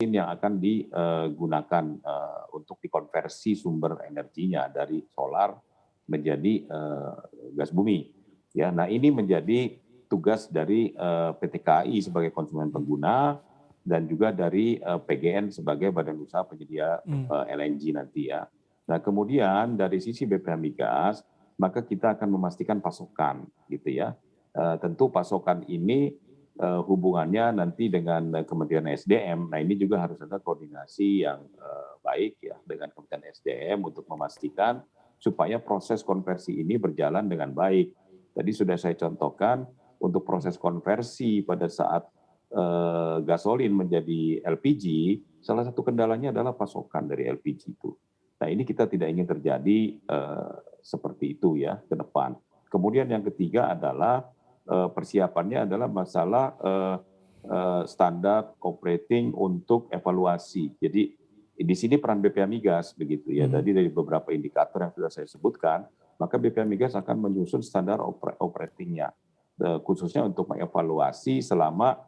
yang akan digunakan untuk dikonversi sumber energinya dari solar menjadi gas bumi. Ya, nah ini menjadi tugas dari PT KAI sebagai konsumen pengguna dan juga dari PGN sebagai badan usaha penyedia LNG nanti ya. Nah kemudian dari sisi BPH Migas maka kita akan memastikan pasokan gitu ya. Tentu pasokan ini hubungannya nanti dengan Kementerian SDM. Nah ini juga harus ada koordinasi yang baik ya dengan Kementerian SDM untuk memastikan supaya proses konversi ini berjalan dengan baik. Tadi sudah saya contohkan untuk proses konversi pada saat gasolin menjadi LPG, salah satu kendalanya adalah pasokan dari LPG itu. Nah ini kita tidak ingin terjadi seperti itu ya ke depan. Kemudian yang ketiga adalah persiapannya adalah masalah standar operating untuk evaluasi. Jadi di sini peran BPH Migas begitu ya. Jadi dari beberapa indikator yang sudah saya sebutkan, maka BPH Migas akan menyusun standar operatingnya, khususnya untuk mengevaluasi selama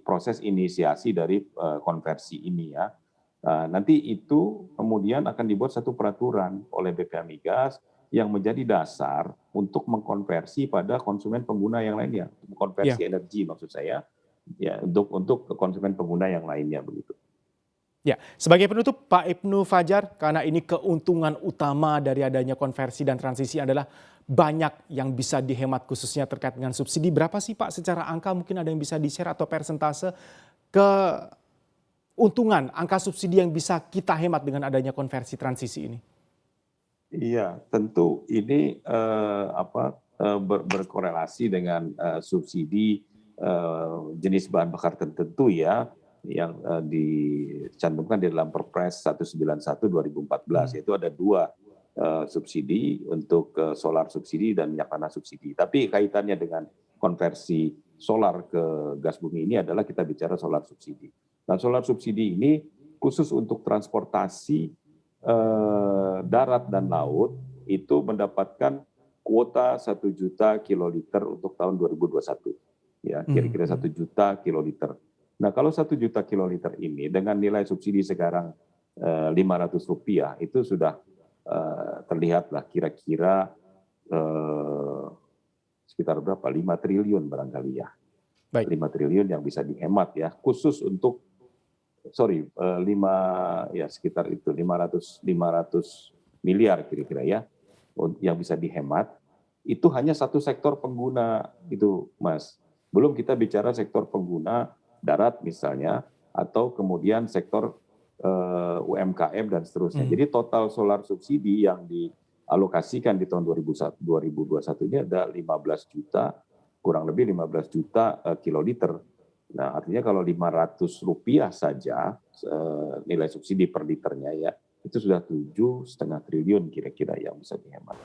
proses inisiasi dari konversi ini ya. Nanti itu kemudian akan dibuat satu peraturan oleh BPH Migas yang menjadi dasar untuk mengkonversi pada konsumen pengguna yang lainnya, konversi energi maksud saya, ya untuk konsumen pengguna yang lainnya begitu. Ya, sebagai penutup Pak Ibnu Fajar, karena ini keuntungan utama dari adanya konversi dan transisi adalah banyak yang bisa dihemat khususnya terkait dengan subsidi. Berapa sih Pak secara angka mungkin ada yang bisa di-share atau persentase keuntungan angka subsidi yang bisa kita hemat dengan adanya konversi transisi ini? Iya, tentu ini berkorelasi dengan subsidi jenis bahan bakar tertentu ya, yang dicantumkan di dalam Perpres 191 2014, yaitu ada 2 subsidi untuk solar subsidi dan minyak tanah subsidi. Tapi kaitannya dengan konversi solar ke gas bumi ini adalah kita bicara solar subsidi. Nah, solar subsidi ini khusus untuk transportasi darat dan laut itu mendapatkan kuota 1 juta kiloliter untuk tahun 2021. Ya, kira-kira 1 juta kiloliter. Nah, kalau 1 juta kiloliter ini dengan nilai subsidi sekarang Rp500 itu sudah terlihatlah kira-kira sekitar berapa? 5 triliun barangkali ya. Baik. 5 triliun yang bisa dihemat ya, khusus untuk sekitar itu 500 miliar kira-kira ya yang bisa dihemat. Itu hanya satu sektor pengguna itu Mas. Belum kita bicara sektor pengguna darat misalnya atau kemudian sektor UMKM dan seterusnya. Jadi total solar subsidi yang dialokasikan di tahun 2021 ini ada 15 juta, kurang lebih 15 juta kiloliter. Nah, artinya kalau Rp500 saja nilai subsidi per liternya ya, itu sudah 7,5 triliun kira-kira yang bisa dihemat.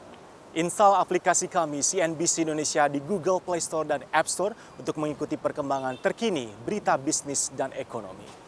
Install aplikasi kami CNBC Indonesia di Google Play Store dan App Store untuk mengikuti perkembangan terkini berita bisnis dan ekonomi.